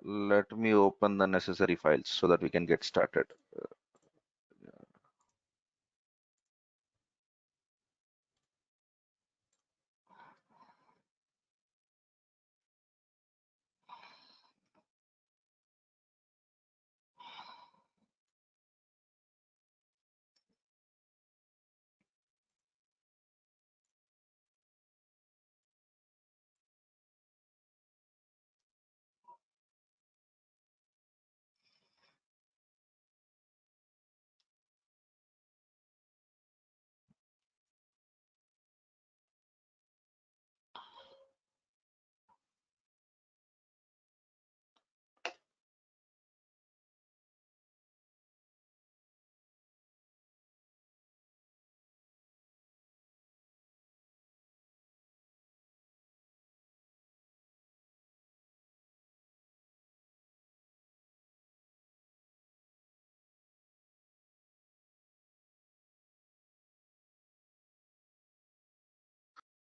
Let me open the necessary files so that we can get started.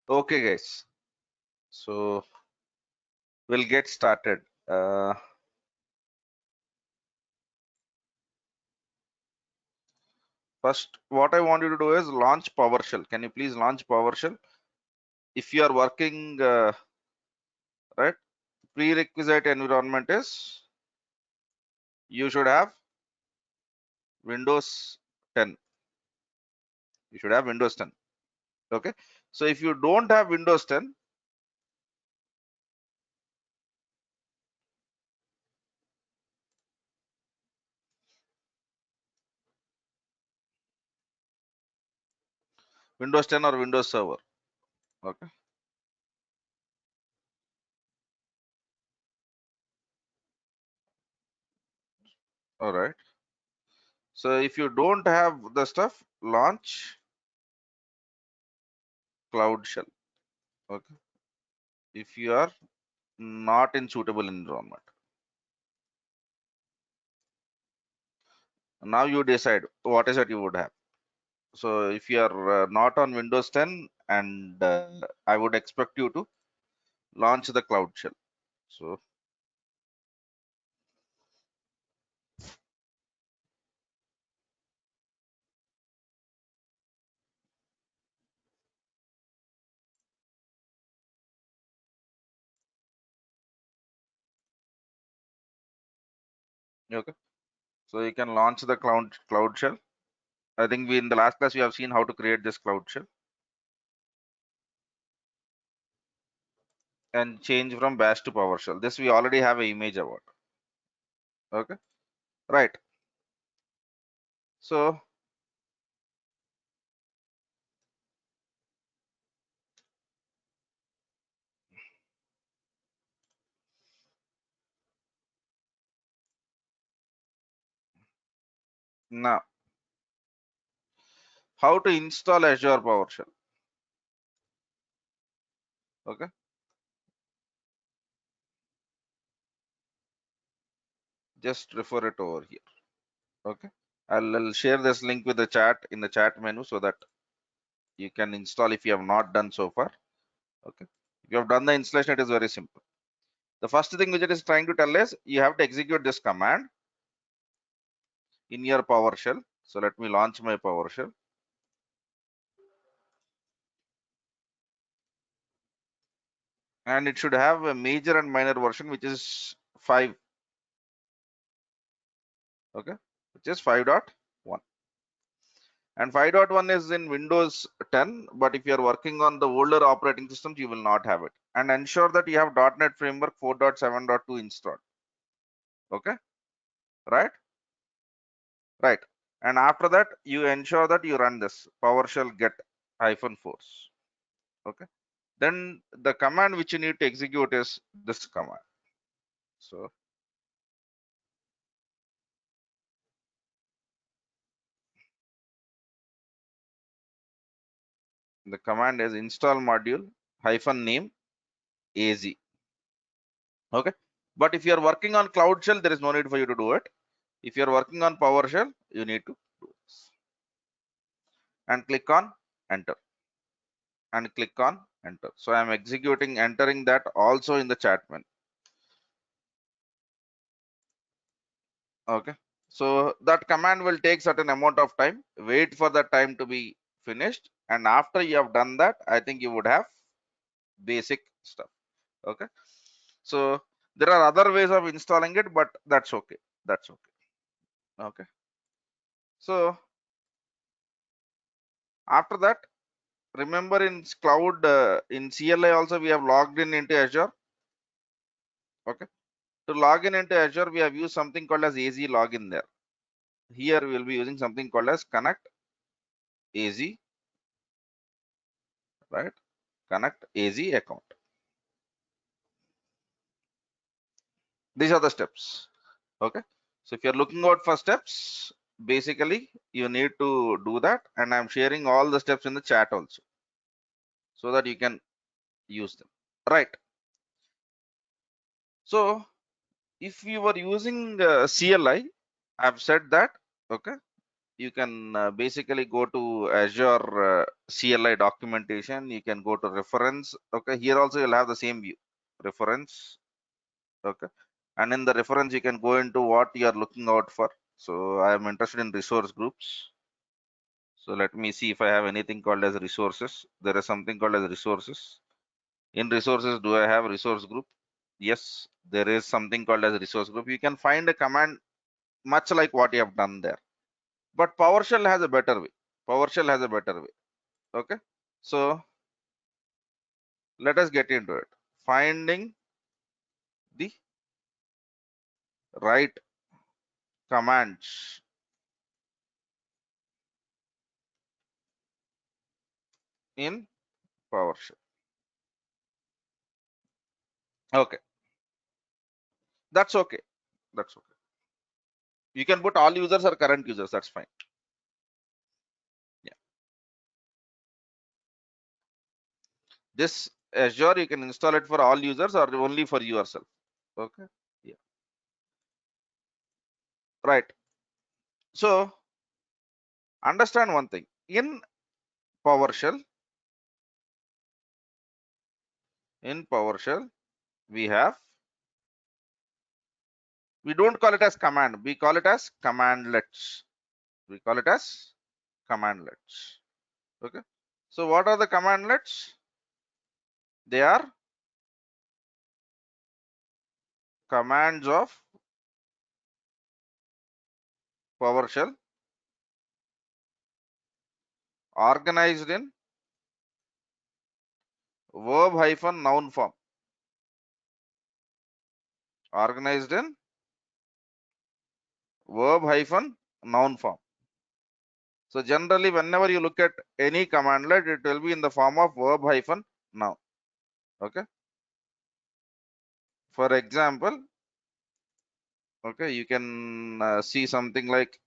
Okay, guys. So we'll get started. First, what I want you to do is launch PowerShell. Can you please launch PowerShell? If you are working, right, prerequisite environment is you should have Windows 10. You should have Windows 10. Okay. So if you don't have Windows 10, Windows 10 or Windows Server. Okay. All right. So if you don't have the stuff, launch Cloud Shell. Okay. If you are not in suitable environment, now you decide what is it you would have. So if you are not on Windows 10, and I would expect you to launch the Cloud Shell. So okay. So you can launch the Cloud Shell. I think we in the last class we have seen how to create this Cloud Shell and change from Bash to PowerShell. This we already have an image about. Okay. Right. So now how to install Azure PowerShell. Okay. Just refer it over here. Okay. I'll share this link with the chat in the chat menu so that you can install if you have not done so far. Okay. If you have done the installation, it is very simple. The first thing which it is trying to tell is you have to execute this command in your PowerShell. So let me launch my PowerShell. And it should have a major and minor version, which is 5. Okay. Which is 5.1. And 5.1 is in Windows 10, but if you are working on the older operating systems, you will not have it. And ensure that you have .NET Framework 4.7.2 installed. Okay. Right. Right. And after that, you ensure that you run this PowerShell get -force. Okay. Then the command which you need to execute is this command. So the command is install module -name az. Okay. But if you are working on Cloud Shell, there is no need for you to do it. If you are working on PowerShell, you need to do this. And click on enter. And click on enter. So I am executing, entering that also in the chat menu. Okay, so that command will take certain amount of time, wait for that time to be finished, and after you have done that, I think you would have basic stuff. Okay, so there are other ways of installing it, but that's okay. That's okay. Okay, so after that, remember in cloud, in CLI also we have logged in into Azure. Okay, to log in into Azure, we have used something called as AZ login there. Here we will be using something called as connect AZ, right? Connect AZ account. These are the steps. Okay, so if you're looking out for steps, basically you need to do that, and I'm sharing all the steps in the chat also, so that you can use them, right? So if you were using CLI, I've said that, okay, you can basically go to Azure CLI documentation. You can go to reference. Okay, here also you'll have the same view, reference. Okay, and in the reference you can go into what you are looking out for. So I am interested in resource groups. So let me see if I have anything called as resources. There is something called as resources. In resources, do I have resource group? Yes, there is something called as resource group. You can find a command much like what you have done there. But PowerShell has a better way. PowerShell has a better way. Okay. So let us get into it. Finding the right commands in PowerShell. Okay. That's okay. That's okay. You can put all users or current users. That's fine. Yeah. This Azure, you can install it for all users or only for yourself. Okay. Yeah. Right. So understand one thing. PowerShell, in PowerShell, we have, we don't call it as command. We call it as commandlets. We call it as commandlets. Okay. So what are the commandlets? They are commands of PowerShell organized in verb hyphen noun form. Organized in verb hyphen noun form. So generally, whenever you look at any commandlet, it will be in the form of verb hyphen noun. Okay. For example, okay, you can see something like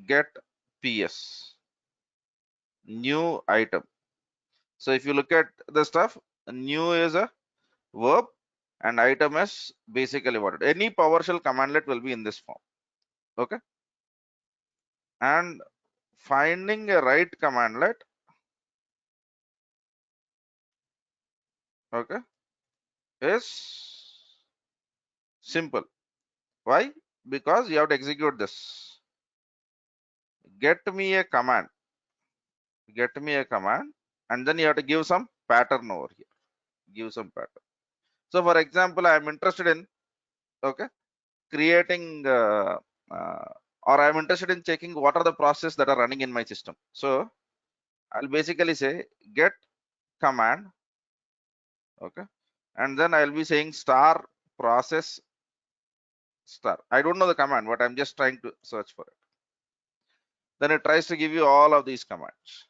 get PS, new item. So if you look at the stuff, new is a verb and item is basically what? Any PowerShell commandlet will be in this form. Okay. And finding a right commandlet, okay, is simple. Why? Because you have to execute this. Get me a command. Get me a command, and then you have to give some pattern over here. Give some pattern. So for example, I am interested in, okay, creating or I'm interested in checking what are the processes that are running in my system. So I'll basically say get command, okay, and then I'll be saying star process star. I don't know the command, but I'm just trying to search for it. Then it tries to give you all of these commands.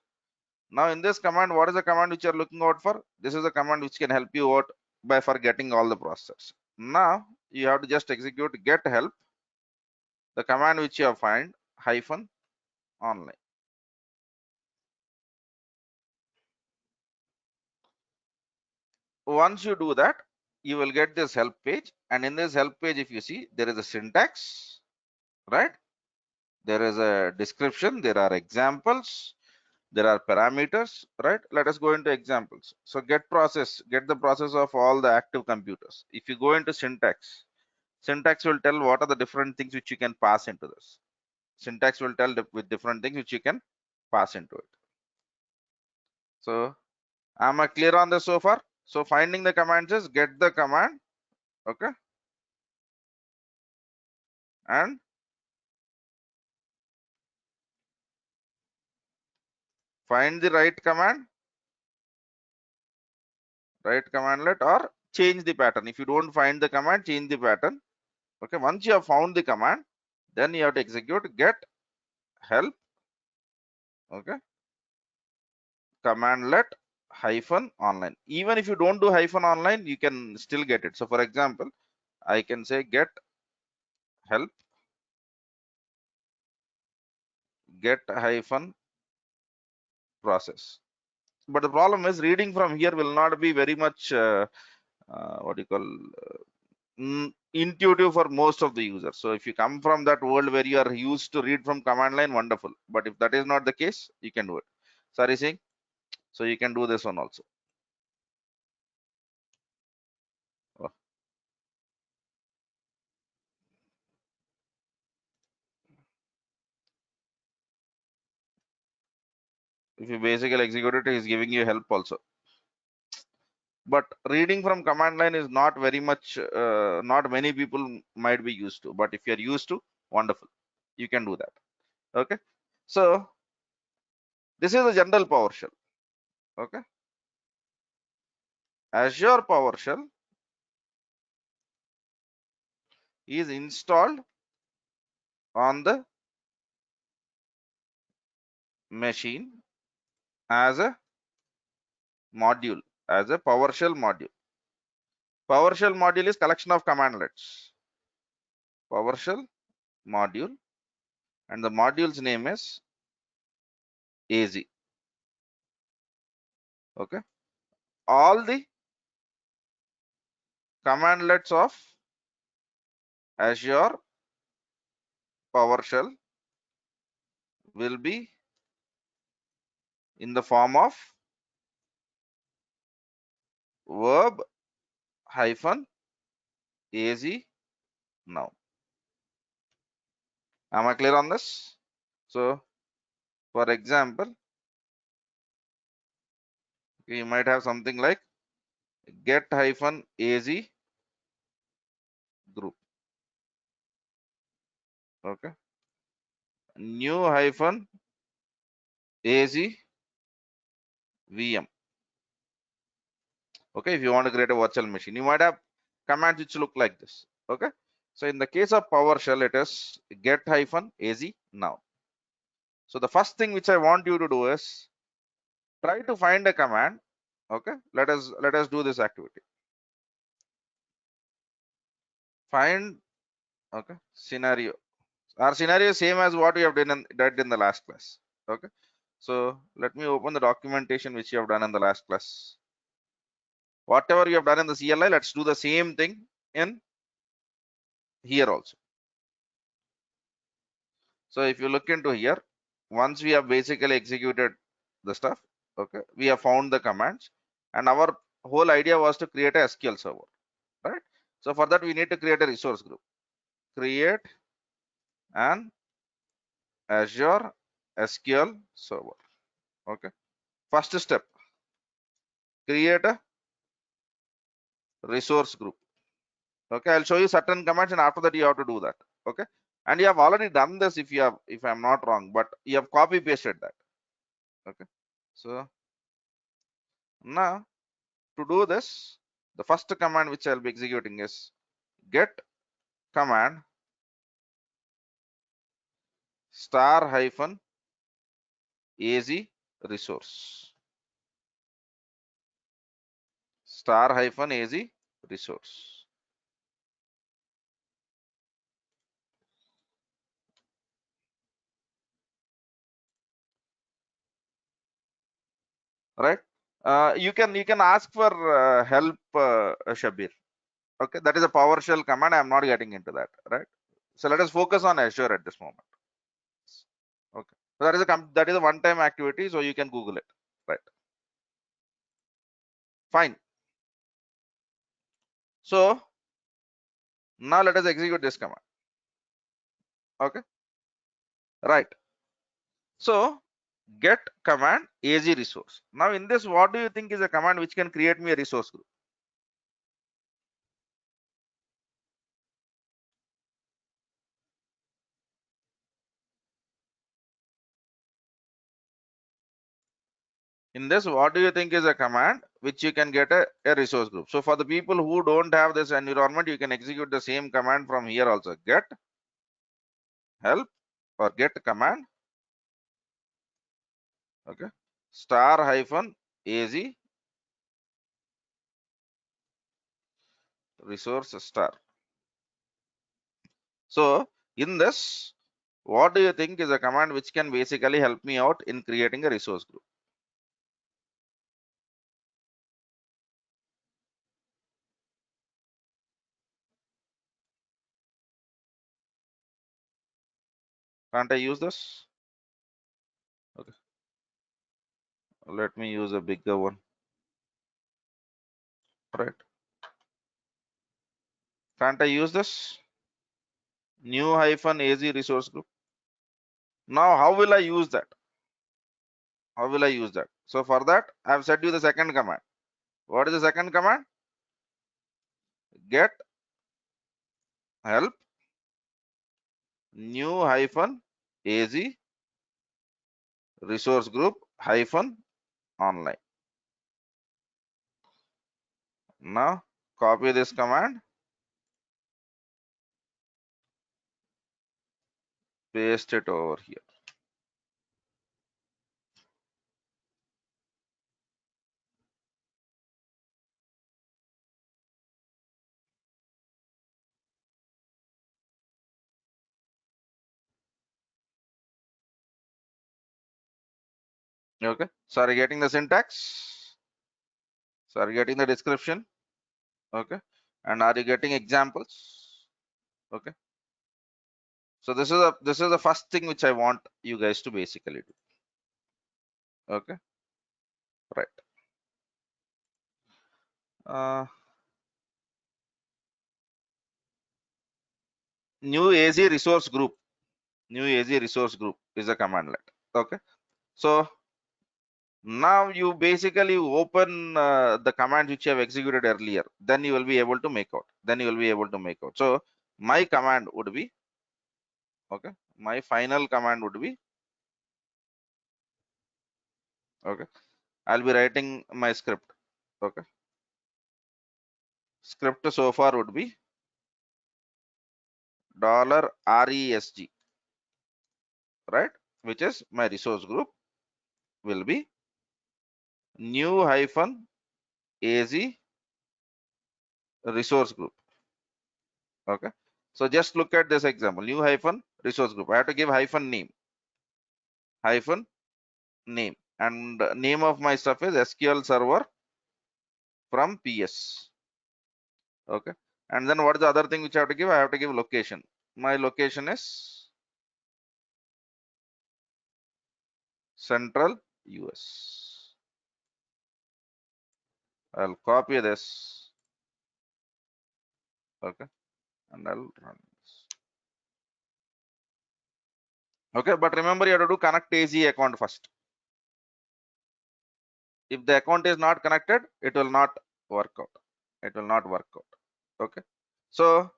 Now in this command, what is the command which you're looking out for? This is the command which can help you out by for getting all the process. Now you have to just execute get help, the command which you have find hyphen online. Once you do that, you will get this help page, and in this help page, if you see, there is a syntax, right? There is a description, there are examples, there are parameters, right? Let us go into examples. So get process, get the process of all the active computers. If you go into syntax, syntax will tell what are the different things which you can pass into this. Syntax will tell with different things which you can pass into it. So am I clear on this so far? So finding the command is get the command, okay, and find the right commandlet, or change the pattern. If you don't find the command, change the pattern. Okay, once you have found the command, then you have to execute get help, okay, commandlet hyphen online. Even if you don't do hyphen online, you can still get it. So for example, I can say get help, get hyphen process. But the problem is reading from here will not be very much what do you call intuitive for most of the users. So if you come from that world where you are used to read from command line, wonderful. But if that is not the case, you can do it. Sorry, saying, so you can do this one also. Oh. If you basically execute it, is giving you help also. But reading from command line is not very much, not many people might be used to. But if you are used to, wonderful, you can do that. Okay, so this is a general PowerShell. Okay, Azure PowerShell is installed on the machine as a module, as a PowerShell module. PowerShell module is collection of commandlets. PowerShell module, and the module's name is AZ. Okay, all the commandlets of Azure PowerShell will be in the form of verb hyphen AZ now. Am I clear on this? So for example, you might have something like get hyphen AZ group. Okay, new hyphen AZ VM. Okay, if you want to create a virtual machine, you might have commands which look like this. Okay, so in the case of PowerShell, it is get hyphen AZ now. So the first thing which I want you to do is try to find a command. Okay, let us do this activity. Find, okay, scenario. Our scenario is same as what we have done in the last class. Okay, so let me open the documentation which you have done in the last class. Whatever you have done in the CLI, let's do the same thing in here also. So if you look into here, once we have basically executed the stuff, okay, we have found the commands, and our whole idea was to create a SQL server, right? So for that, we need to create a resource group. Create an Azure SQL server. Okay. First step, create a resource group. Okay, I'll show you certain commands, and after that you have to do that. Okay, and you have already done this if I'm not wrong, but you have copy pasted that. Okay, so now to do this, the first command which I'll be executing is get command star hyphen az resource, star hyphen az resource. Right, you can ask for help, Shabir. Okay, that is a PowerShell command. I'm not getting into that, right? So let us focus on Azure at this moment. Okay, so that is a one-time activity, so you can Google it, right? Fine. So Now let us execute this command. Okay, right. So get command AZ resource. Now in this, what do you think is a command which can create me a resource group? In this, what do you think is a command which you can get a resource group? So for the people who don't have this environment, you can execute the same command from here also. Get help or get command. Okay, star hyphen AZ resource star. So in this, what do you think is a command which can basically help me out in creating a resource group? Can't I use this? Okay, let me use a bigger one. Right? Can't I use this? New hyphen AZ resource group. Now, how will I use that? How will I use that? So for that, I have set you the second command. What is the second command? Get help new hyphen AZ resource group hyphen online. Now copy this command, paste it over here. Okay. Sorry, getting the syntax. Sorry, getting the description. Okay. And are you getting examples? Okay. So this is the first thing which I want you guys to basically do. Okay. Right. Uh, new AZ resource group. New AZ resource group is a command line. Okay. So now you basically open the command which you have executed earlier. Then you will be able to make out. So my command would be, okay, my final command would be, okay, I'll be writing my script. Okay. Script so far would be $RESG, right? Which is my resource group will be new hyphen AZ resource group. Okay. So just look at this example, new hyphen resource group. I have to give hyphen name and name of my stuff is SQL server from PS. Okay. And then what is the other thing which I have to give? I have to give location. My location is Central US. I'll copy this. Okay. And I'll run this. Okay. But remember, you have to do connect AZ account first. If the account is not connected, it will not work out. It will not work out. Okay. So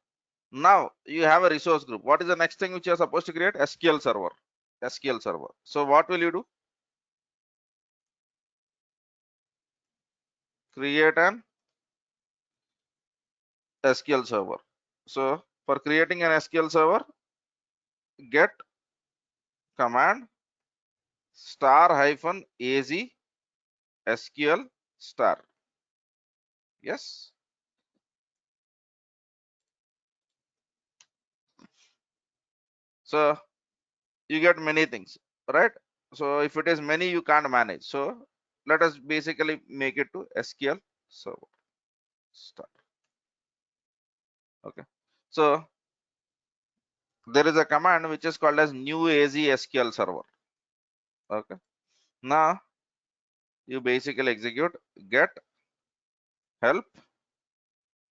now you have a resource group. What is the next thing which you are supposed to create? SQL server. SQL server. So what will you do? Create an SQL server. So for creating an SQL server, get command star hyphen AZ SQL star. Yes. So you get many things, right? So if it is many, you can't manage. So let us basically make it to SQL server star. Okay. So there is a command which is called as new AZ SQL server. Okay. Now you basically execute get help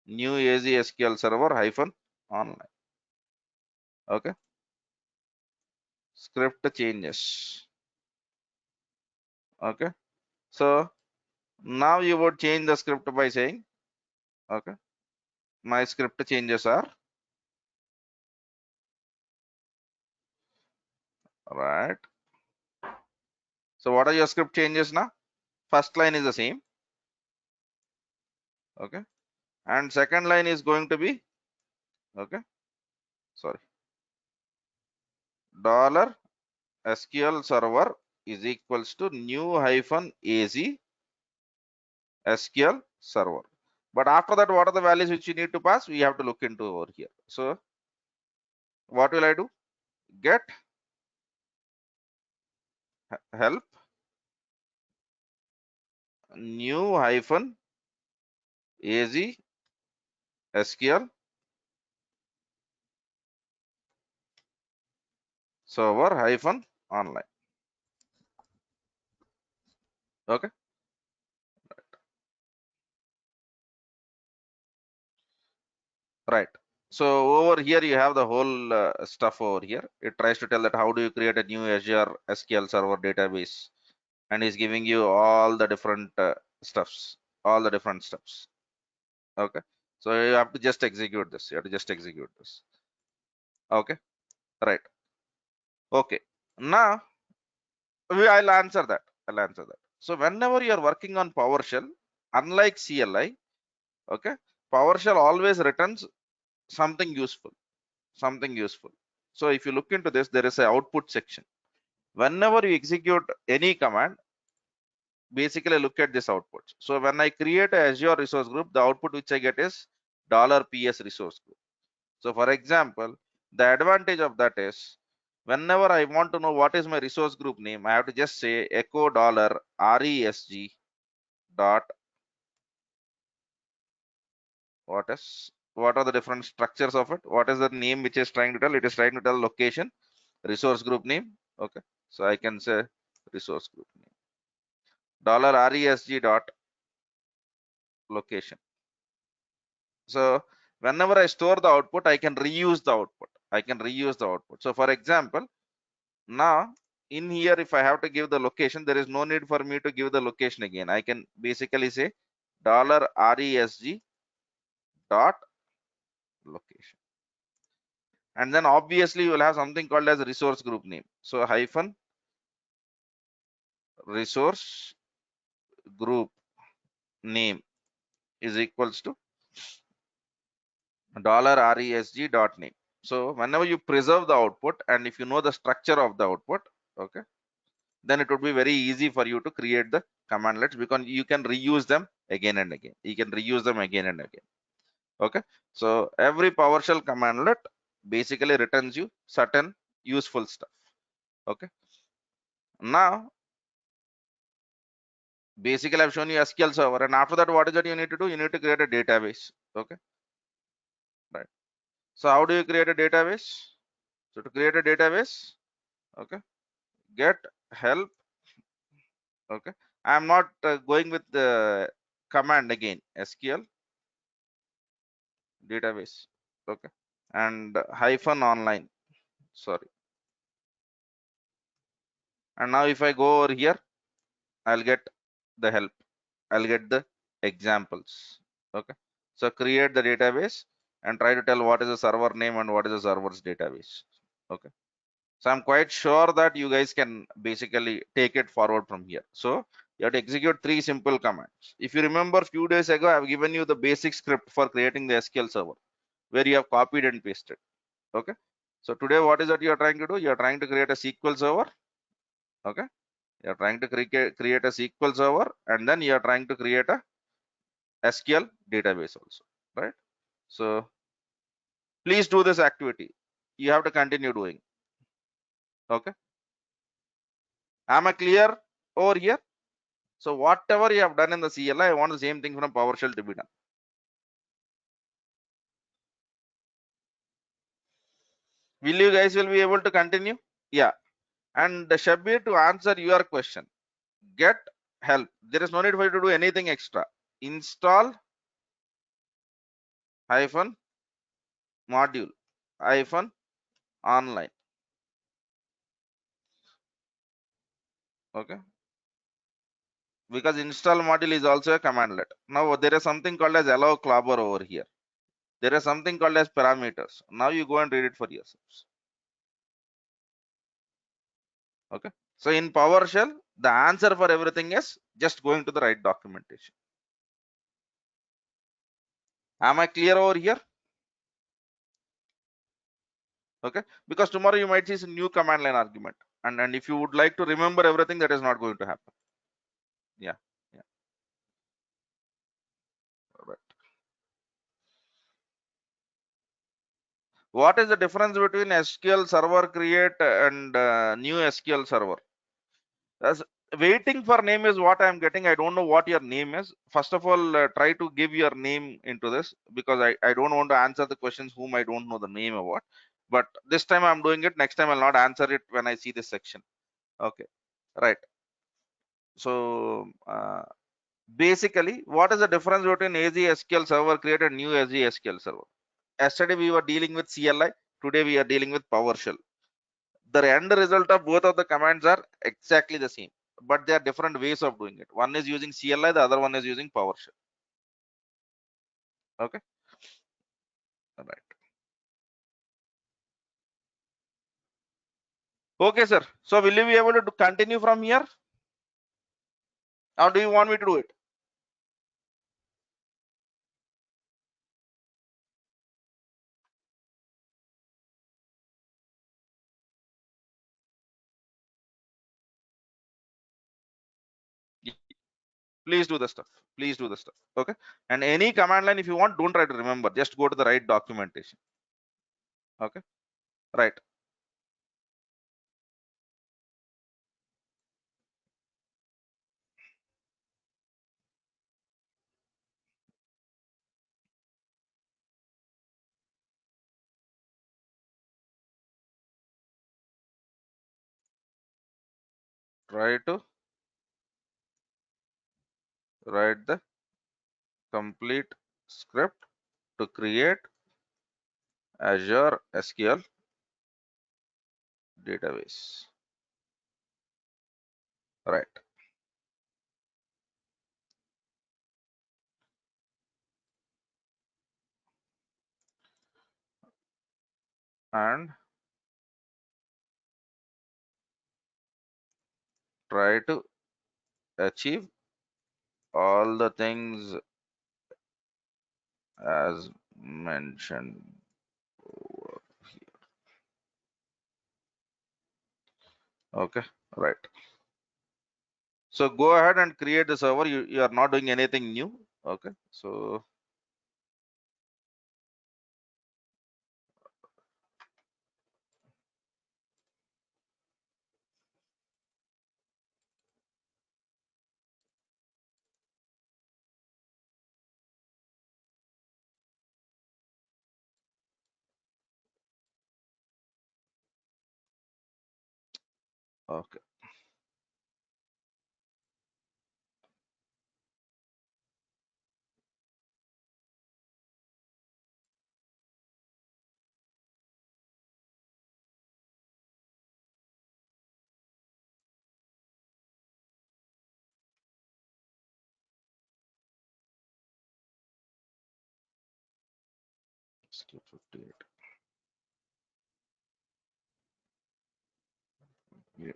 new AZ SQL server hyphen online. Okay, script changes. Okay, so now you would change the script by saying, okay, my script changes are right. So what are your script changes now? First line is the same. Okay, and second line is going to be, okay, sorry, dollar SQL server is equals to new hyphen AZ SQL server. But after that, what are the values which you need to pass? We have to look into over here. So what will I do? Get help new hyphen AZ SQL server hyphen online. Okay, right. So over here you have the whole stuff over here. It tries to tell that how do you create a new Azure SQL server database, and is giving you all the different stuffs, all the different steps. Okay, so you have to just execute this. You have to just execute this. Okay, right. Okay, now I'll answer that. I'll answer that. So whenever you are working on PowerShell, unlike CLI, okay, PowerShell always returns something useful, something useful. So if you look into this, there is a output section. Whenever you execute any command, basically look at this output. So when I create a Azure resource group, the output which I get is $PS resource group. So for example, the advantage of that is whenever I want to know what is my resource group name, I have to just say echo $RESG dot what are the different structures of it? What is the name which is trying to tell? It is trying to tell location, resource group name. Okay, so I can say resource group name $RESG dot location. So whenever I store the output, I can reuse the output. I can reuse the output. So for example, now in here, if I have to give the location, there is no need for me to give the location again. I can basically say $RESG dot location. And then obviously you will have something called as resource group name. So hyphen resource group name is equals to $RESG dot name. So whenever you preserve the output, and if you know the structure of the output, okay, then it would be very easy for you to create the commandlets, because you can reuse them again and again. You can reuse them again and again. Okay, so every PowerShell commandlet basically returns you certain useful stuff. Okay, now basically I've shown you SQL server, and after that, what is that you need to do? You need to create a database. Okay, right. So how do you create a database? So to create a database, okay, get help. Okay, I'm not going with the command again, SQL database. Okay, and hyphen online, sorry. And now if I go over here, I'll get the help, I'll get the examples. Okay, so create the database and try to tell what is the server name and what is the server's database. Okay, so I'm quite sure that you guys can basically take it forward from here. So you have to execute 3 simple commands. If you remember, few days ago I've given you the basic script for creating the SQL server, where you have copied and pasted. Okay, so today what is that you are trying to do? You are trying to create a SQL server. Okay, you are trying to create a SQL server, and then you are trying to create a SQL database also, right? So please do this activity. You have to continue doing. Okay, am I clear over here? So whatever you have done in the CLI, I want the same thing from PowerShell to be done. Will you guys will be able to continue? Yeah. And Shabir, to answer your question, get help. There is no need for you to do anything extra. Install hyphen module hyphen online. Okay, because install module is also a commandlet. Now there is something called as allow clobber over here. There is something called as parameters. Now you go and read it for yourselves. Okay, so in PowerShell, the answer for everything is just going to the right documentation. Am I clear over here? Okay, because tomorrow you might see some new command line argument, and if you would like to remember everything, that is not going to happen. Yeah, yeah. Right. What is the difference between SQL Server create and new SQL Server? As waiting for name is what I'm getting. I don't know what your name is. First of all, try to give your name into this, because I don't want to answer the questions whom I don't know the name of what. But this time I'm doing it. Next time I'll not answer it when I see this section. Okay, right. So basically, what is the difference between AZ SQL Server create and new AZ SQL Server? Yesterday we were dealing with CLI. Today we are dealing with PowerShell. The end result of both of the commands are exactly the same, but they are different ways of doing it. One is using CLI, the other one is using PowerShell. Okay, all right. Okay, sir. So will you be able to continue from here, or do you want me to do it? Ye- Please do the stuff. Please do the stuff. Okay. And any command line, if you want, don't try to remember. Just go to the right documentation. Okay. Right. Try to write the complete script to create Azure SQL database. Right. And try to achieve all the things as mentioned over here. Okay, right. So go ahead and create the server. You are not doing anything new. Okay, so okay, skip 58. Yeah,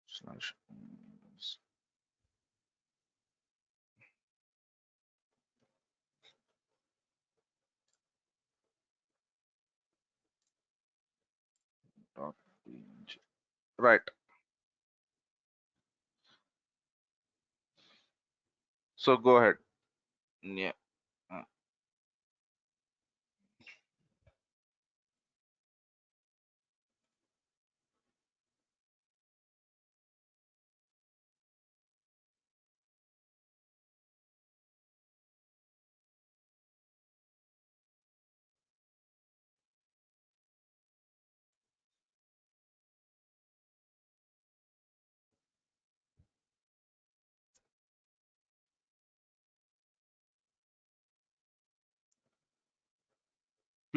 slash dot png. Right. So go ahead. Yeah.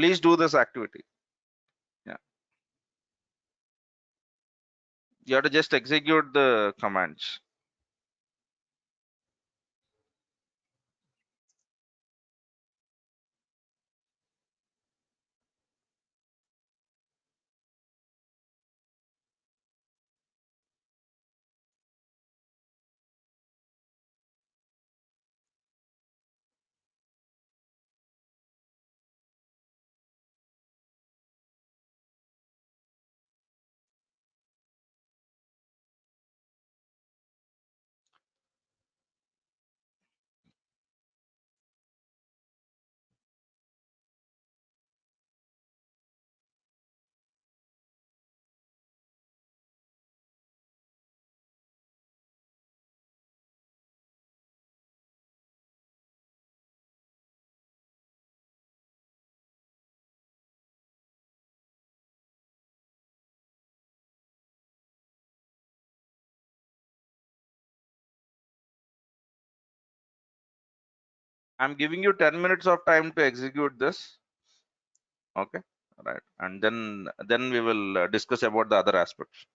Please do this activity. Yeah, you have to just execute the commands. I'm giving you 10 minutes of time to execute this. Okay, right, and then we will discuss about the other aspects.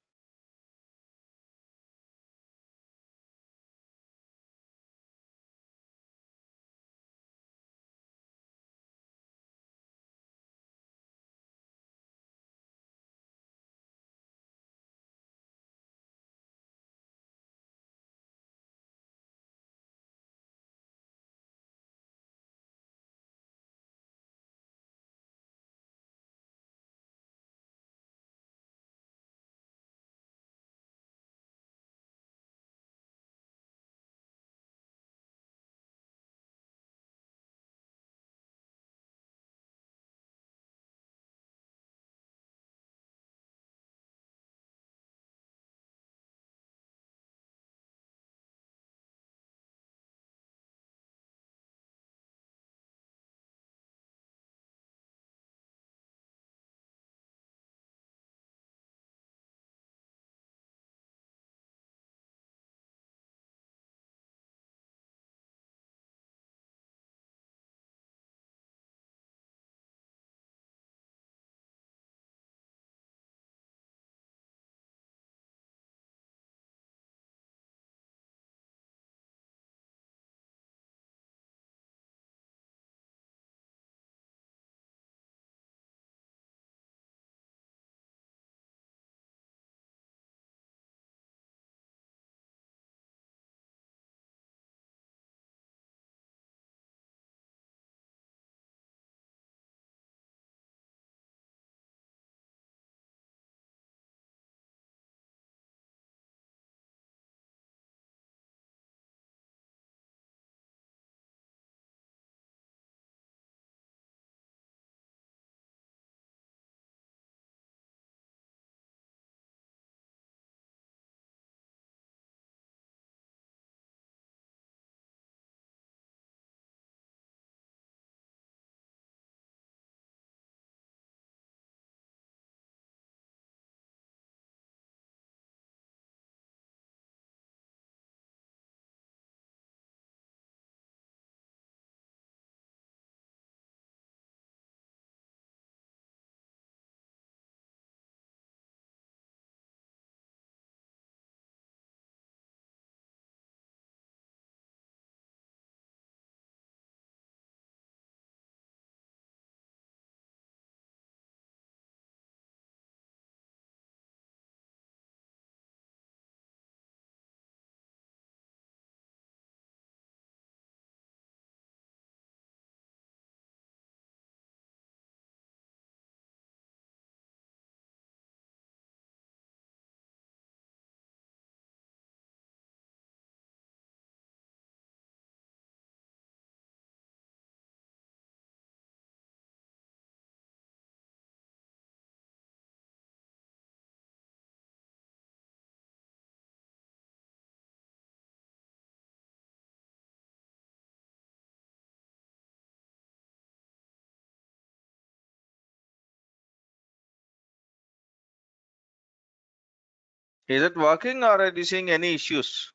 Is it working or are you seeing any issues?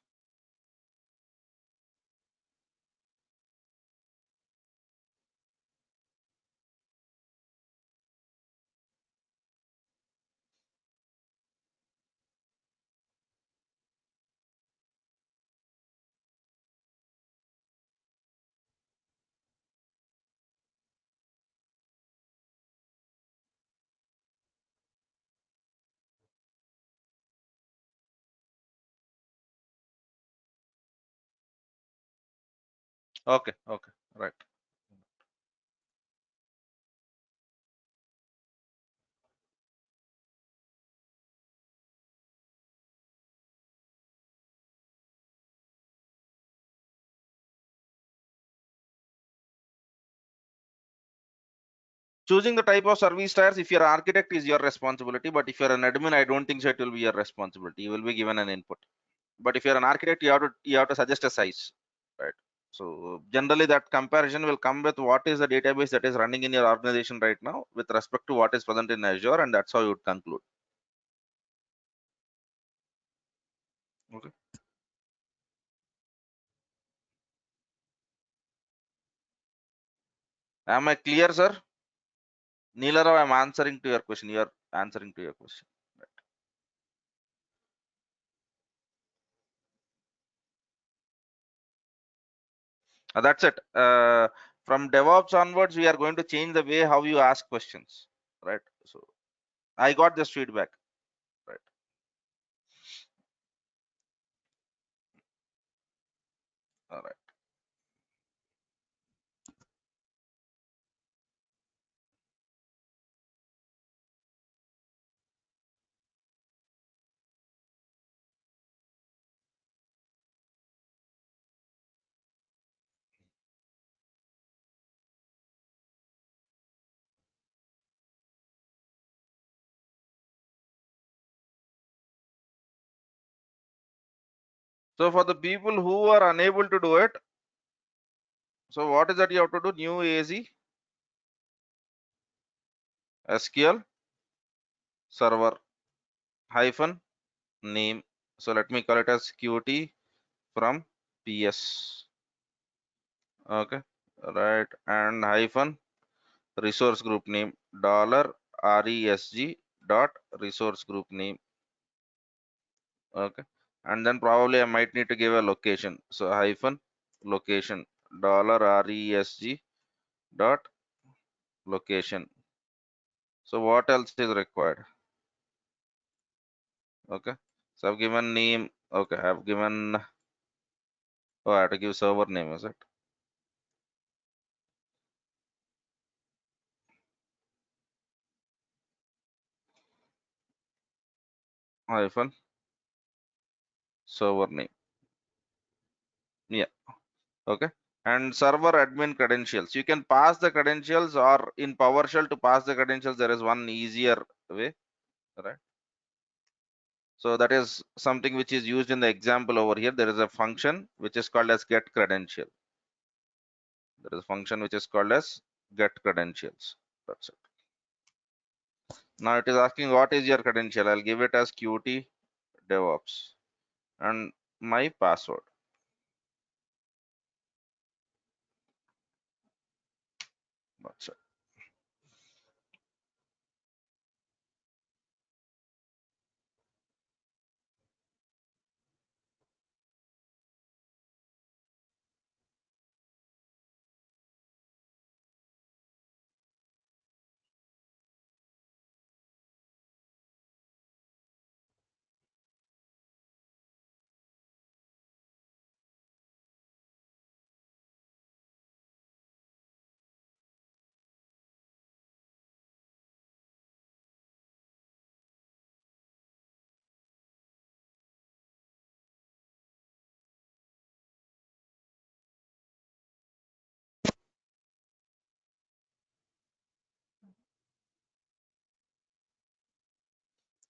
Okay, okay, right. Choosing the type of service tiers, if you're an architect, is your responsibility, but if you're an admin, I don't think so it will be your responsibility. You will be given an input. But if you're an architect, you have to suggest a size, right? So generally that comparison will come with what is the database that is running in your organization right now with respect to what is present in Azure, and that's how you would conclude. Okay. Am I clear, sir? Neelarao, I'm answering to your question. You are answering to your question. That's it. From DevOps onwards, we are going to change the way how you ask questions, right? So I got this feedback, right? All right. So for the people who are unable to do it, so what is that you have to do? New AZ SQL server hyphen name. So let me call it as Qt from PS. Okay, right, and hyphen resource group name dollar RESG dot resource group name. Okay, and then probably I might need to give a location. So hyphen location dollar RESG dot location. So what else is required? Okay, so I've given name. Okay, I've given. Oh, I have to give server name. Is it hyphen server name? Yeah. Okay, and server admin credentials. You can pass the credentials, or in PowerShell to pass the credentials, there is one easier way, right? So that is something which is used in the example over here. There is a function which is called as get credential. There is a function which is called as get credentials. That's it. Now it is asking what is your credential. I'll give it as Qt DevOps and my password. That's it.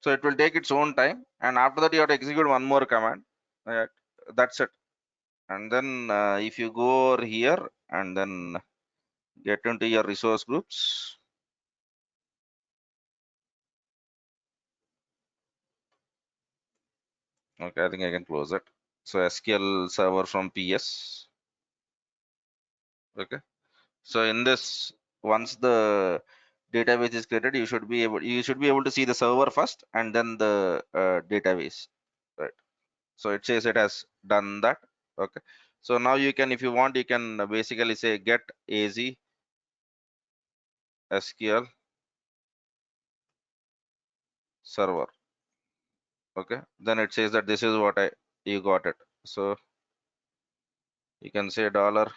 So it will take its own time, and after that you have to execute one more command. Uh, that's it. And then if you go over here and then get into your resource groups. Okay, I think I can close it. So SQL server from PS. Okay. So in this, once the database is created, you should be able to see the server first and then the database. Right. So it says it has done that. Okay. So now you can, if you want, you can basically say get AZ SQL server. Okay. Then it says that this is what you got it. So you can say dollar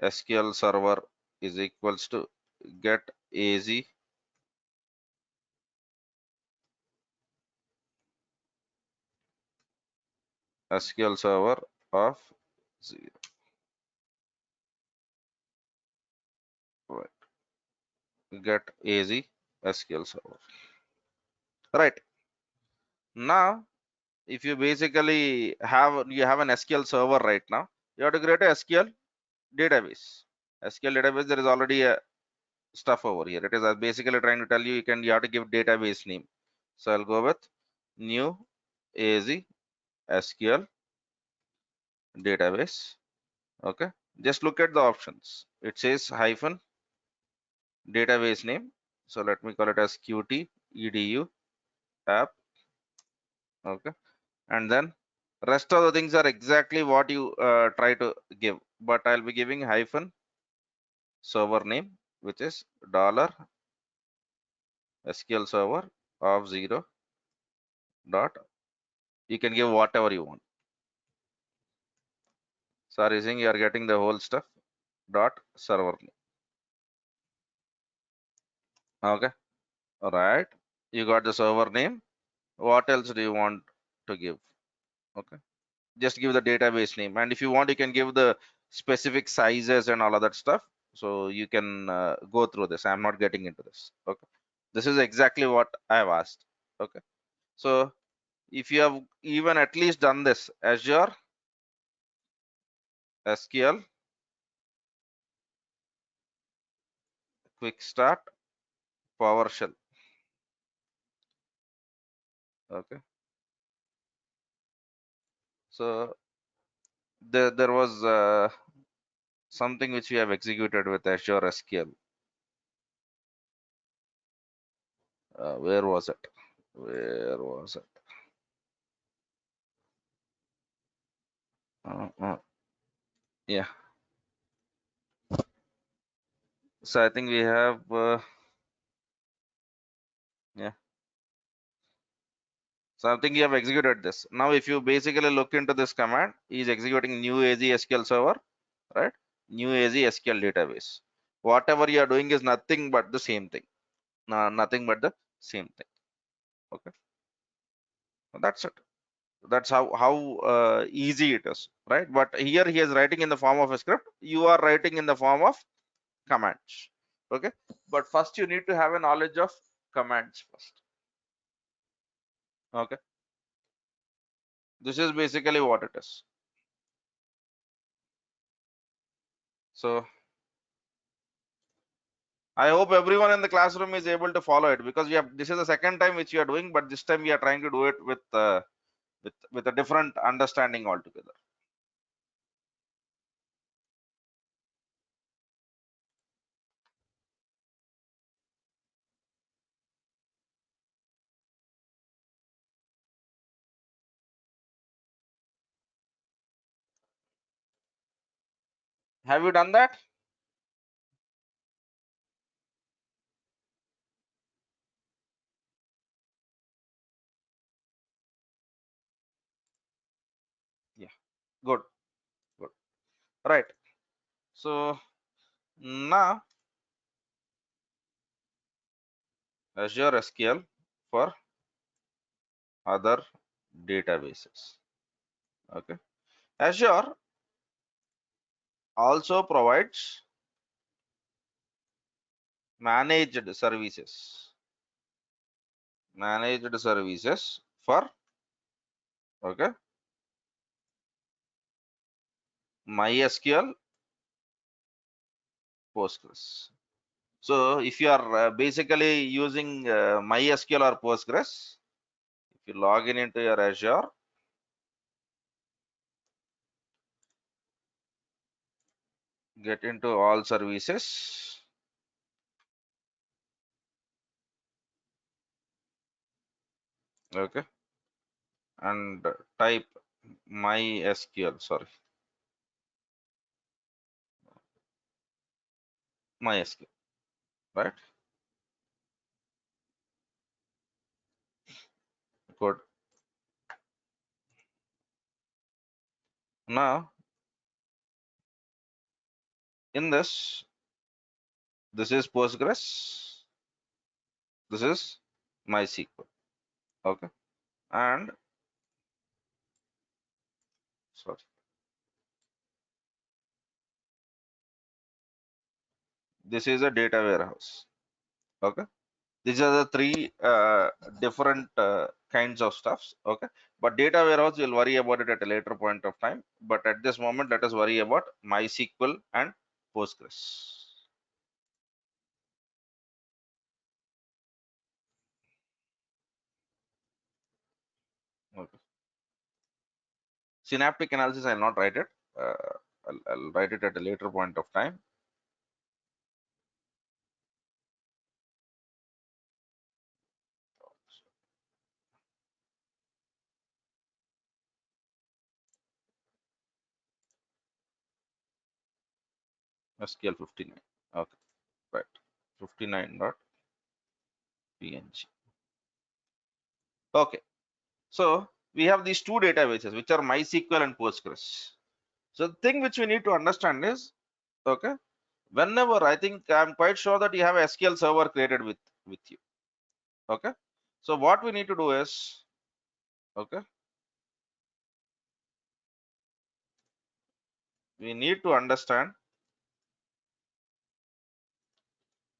SQL server is equals to get AZ SQL server of 0. Right. Get AZ SQL server. Right. Now, if you basically have an SQL server right now, you have to create a SQL database. SQL database, there is already a stuff over here. It is basically trying to tell you you have to give database name. So I'll go with new AZ SQL database. Okay. Just look at the options. It says hyphen database name. So let me call it as Qt edu app. Okay. And then rest of the things are exactly what you try to give, but I'll be giving hyphen server name, which is dollar SQL server of 0 dot. You can give whatever you want. Sorry, saying you are getting the whole stuff dot server name. Okay. All right. You got the server name. What else do you want to give? Okay. Just give the database name, and if you want, you can give the specific sizes and all of that stuff. So you can go through this. I'm not getting into this. Okay. This is exactly what I have asked. Okay. So if you have even at least done this, Azure SQL quick start PowerShell. Okay. So there was something which we have executed with Azure SQL. Where was it? Where was it? Yeah. So I think we have yeah. So I think you have executed this. Now, if you basically look into this command, is executing new AZ SQL server, right? New AZ SQL database. Whatever you are doing is nothing but the same thing. Nothing but the same thing. Okay. So that's it. That's how easy it is, right? But here he is writing in the form of a script. You are writing in the form of commands. Okay. But first you need to have a knowledge of commands first. Okay. This is basically what it is. So I hope everyone in the classroom is able to follow it, because we have this is the second time which we are doing, but this time we are trying to do it with a different understanding altogether. Have you done that? Yeah. Good. Good. Right. So now Azure SQL for other databases. Okay. Azure also provides managed services. Managed services for okay MySQL Postgres. So if you are basically using MySQL or Postgres, if you log in into your Azure, get into all services, okay, and type MySQL, sorry, MySQL, right? Good. Now In this is Postgres, this is MySQL. Okay, and sorry, this is a data warehouse. Okay, these are the three different kinds of stuffs. Okay, but data warehouse we'll worry about it at a later point of time, but at this moment let us worry about MySQL and Postgres. Okay. Synaptic analysis I'll not write it. uh, I'll write it at a later point of time. SQL 59. Okay, right, 59.png. Okay, so we have these two databases which are MySQL and Postgres. So the thing which we need to understand is, okay, whenever I think I'm quite sure that you have a SQL server created with you. Okay, so what we need to do is, okay, we need to understand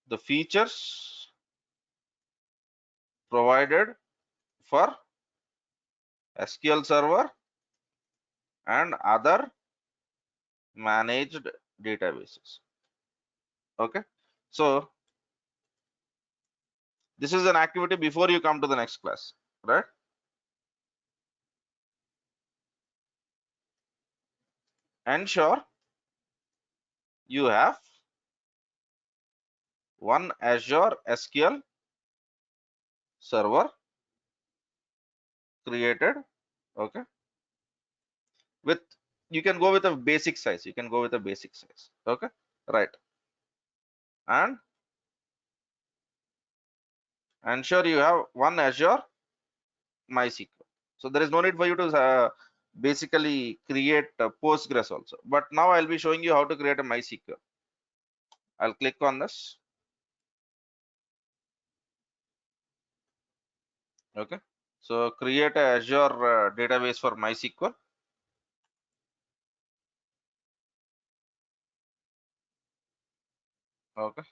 the features provided for SQL server and other managed databases. Okay, so this is an activity before you come to the next class, right? Ensure you have one Azure SQL server created. Okay, with, you can go with a basic size, you can go with a basic size. Okay, right, and ensure you have one Azure MySQL. So there is no need for you to basically create Postgres also, but now I'll be showing you how to create a MySQL. I'll click on this. Okay, so create a Azure database for MySQL. Okay,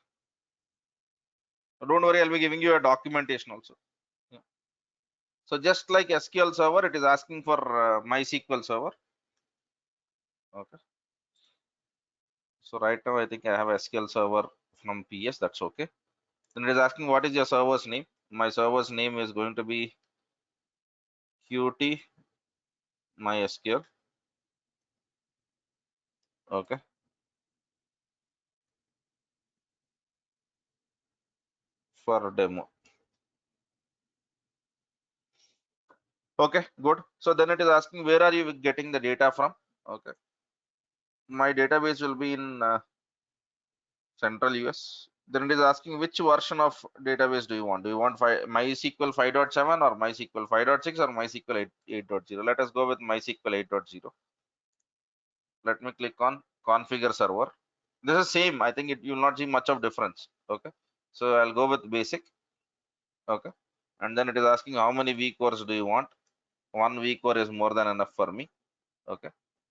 so don't worry, I'll be giving you a documentation also. Yeah. So just like SQL server, it is asking for MySQL server. Okay, so right now I think I have SQL server from PS, that's okay. Then it is asking what is your server's name. My server's name is going to be Qt MySQL. Okay, for demo. Okay, good. So then it is asking where are you getting the data from. Okay, my database will be in central US. Then it is asking which version of database do you want. Do you want MySQL 5.7 or MySQL 5.6 or MySQL 8.0? Let us go with MySQL 8.0. Let me click on configure server. This is same, I think you will not see much of difference. Okay, so I'll go with basic. Okay, and then it is asking how many vCores do you want. One vCore is more than enough for me. Okay,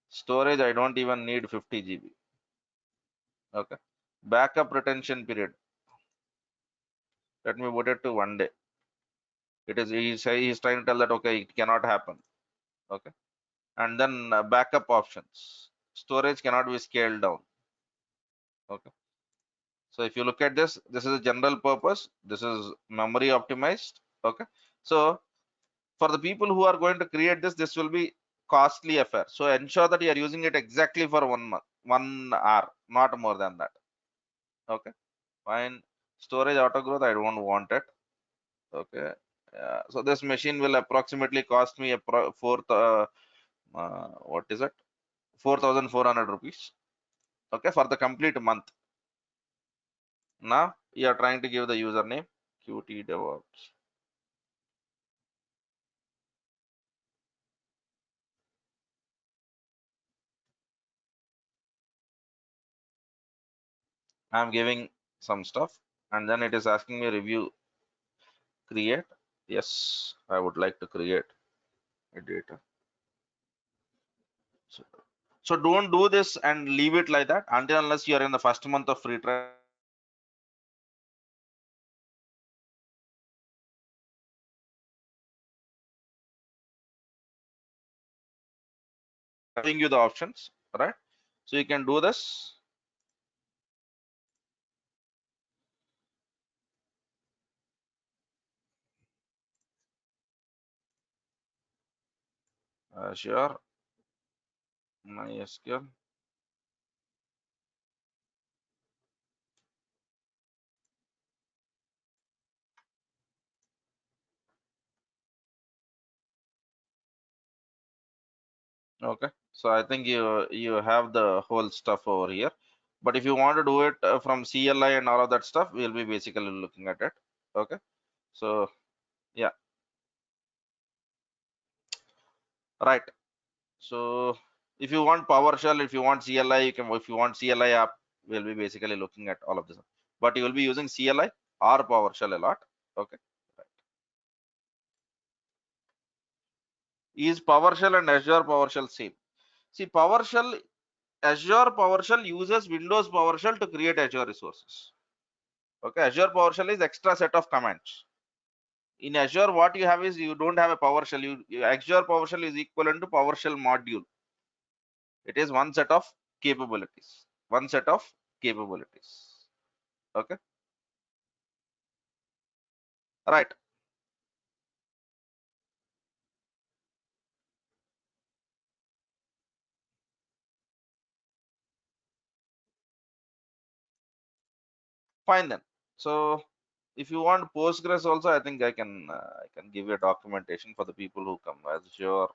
storage I don't even need 50 GB. Okay, backup retention period, let me put it to 1 day. It is, he's trying to tell that okay, it cannot happen. Okay, and then backup options, storage cannot be scaled down. Okay, so if you look at this, this is a general purpose, this is memory optimized. Okay, so for the people who are going to create this, this will be costly affair, so ensure that you are using it exactly for 1 month, 1 hour, not more than that. Okay, fine. Storage auto growth I don't want it. Okay, so this machine will approximately cost me a what is it, 4,400 rupees. Okay, for the complete month. Now you are trying to give the username Qt DevOps. I'm giving some stuff, and then it is asking me review, create. Yes, I would like to create a data. So don't do this and leave it like that until unless you are in the first month of free trial. Giving you the options, right? So you can do this. Azure, MySQL. Okay, so I think you have the whole stuff over here. But if you want to do it from CLI and all of that stuff, we'll be basically looking at it. Okay, so yeah, right. So if you want PowerShell, if you want CLI, you can. If you want CLI app, we'll be basically looking at all of this. But you will be using CLI or PowerShell a lot. Okay. Is PowerShell and Azure PowerShell same? See, Azure PowerShell uses Windows PowerShell to create Azure resources. Okay, Azure PowerShell is extra set of commands. In Azure, what you have is you don't have a PowerShell. Azure PowerShell is equivalent to PowerShell module. It is one set of capabilities. One set of capabilities. Okay, right. Fine then. So if you want Postgres also, I think I can give you a documentation for the people who come. Azure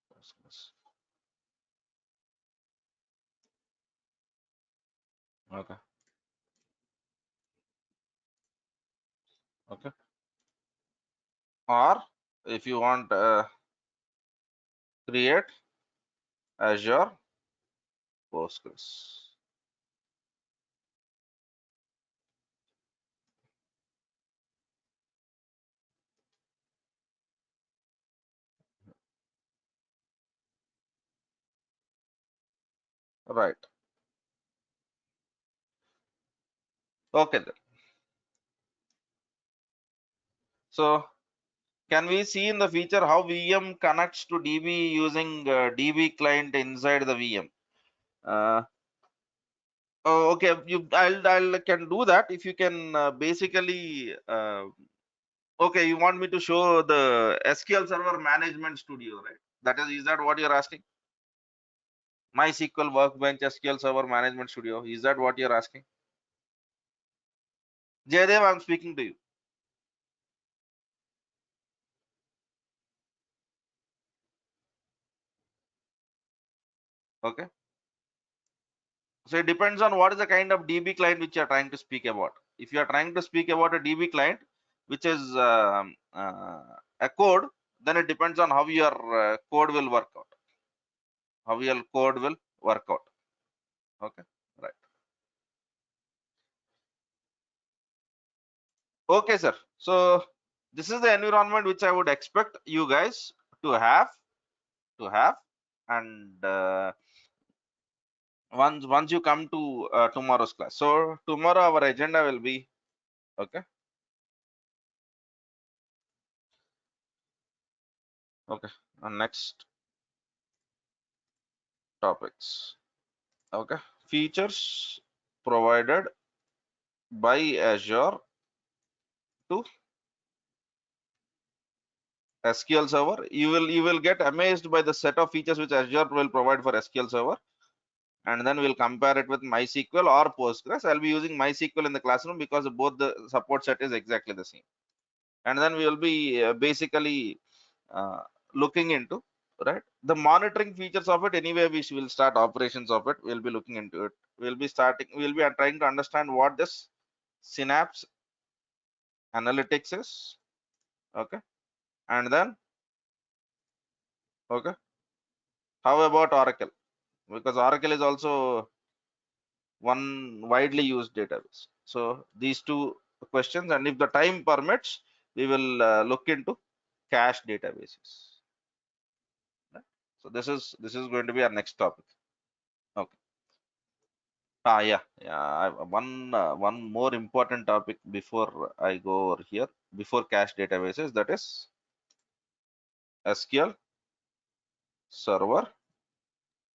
Postgres. Okay. Okay. Or if you want create Azure Postgres. Right. Okay then. So can we see in the feature how VM connects to DB using DB client inside the VM? Uh, oh, okay, I'll can do that if you can basically. Okay, you want me to show the SQL Server Management Studio, right? Is that what you're asking? MySQL Workbench SQL Server Management Studio. Is that what you're asking? Jaydev, I'm speaking to you. Okay. So it depends on what is the kind of DB client which you are trying to speak about. If you are trying to speak about a DB client, which is a code, then it depends on how your code will work out. How your code will work out. Okay. Right. Okay, sir. So this is the environment which I would expect you guys to have to have and once you come to tomorrow's class. So tomorrow our agenda will be okay. Okay. Next topics. Okay, features provided by Azure to SQL Server. You will get amazed by the set of features which Azure will provide for SQL Server, and then we'll compare it with MySQL or Postgres. I'll be using MySQL in the classroom because both the support set is exactly the same, and then we will be basically uh, looking into right the monitoring features of it. Anyway, we will start operations of it. We'll be looking into it. We'll be trying to understand what this Synapse analytics is. Okay, and then okay, how about Oracle? because Oracle is also one widely used database. So these two questions, and if the time permits, we will look into cache databases. Right? So this is going to be our next topic. Okay. One more important topic before I go over here, before cache databases, that is SQL Server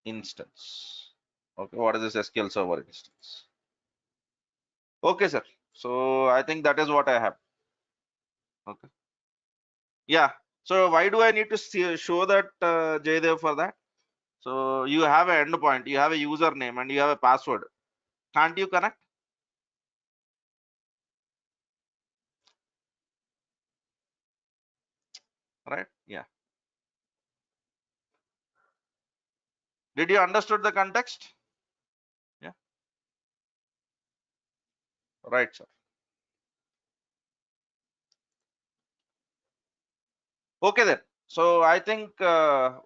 instance. Okay, what is this SQL Server instance? Okay, sir. So I think that is what I have. Okay. Yeah. So why do I need to show that Jaydev for that? So you have an endpoint, you have a username, and you have a password. Can't you connect? Right? Yeah. Did you understood the context? Yeah. Right, sir. Okay then. So I think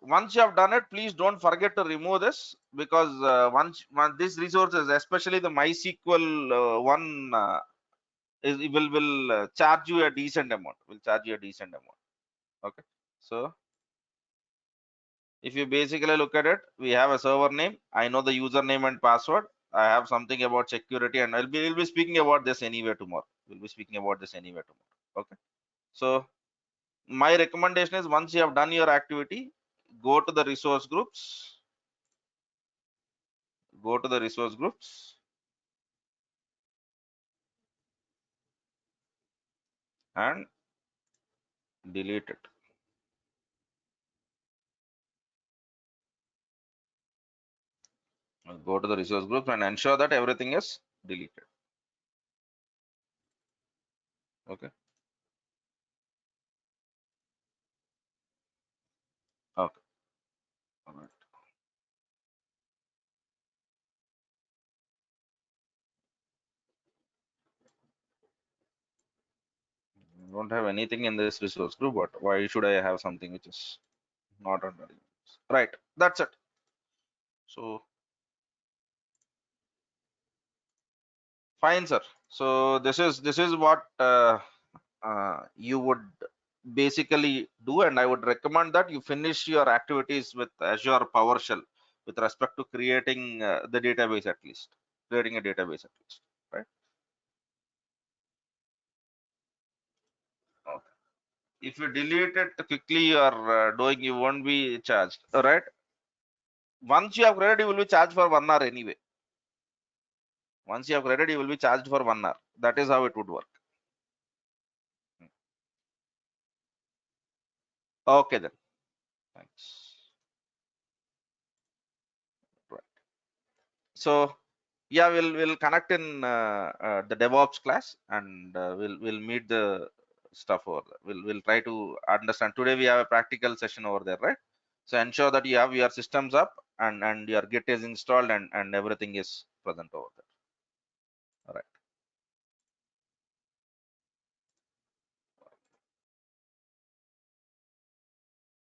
once you have done it, please don't forget to remove this, because once these resources, especially the MySQL one, will charge you a decent amount. Will charge you a decent amount. Okay. So if you basically look at it, we have a server name. I know the username and password. I have something about security, and we'll be speaking about this anyway tomorrow. We'll be speaking about this anyway tomorrow. Okay. So my recommendation is, once you have done your activity, go to the resource groups, and delete it. Go to the resource groups and ensure that everything is deleted. Okay. Okay. All right. I don't have anything in this resource group, but why should I have something which is not under? Right. That's it. So fine, sir. So this is what you would basically do, and I would recommend that you finish your activities with Azure PowerShell with respect to creating the database, at least creating a database at least, right? Okay. If you delete it quickly, you are doing, you won't be charged, all right? Once you have created, you will be charged for 1 hour anyway. Once you have created, you will be charged for 1 hour. That is how it would work. Okay then. Thanks. Right. So yeah, we'll connect in the DevOps class, and we'll meet the stuff over there. We'll try to understand. Today we have a practical session over there, right? So ensure that you have your systems up, and your Git is installed, and everything is present over there. All right.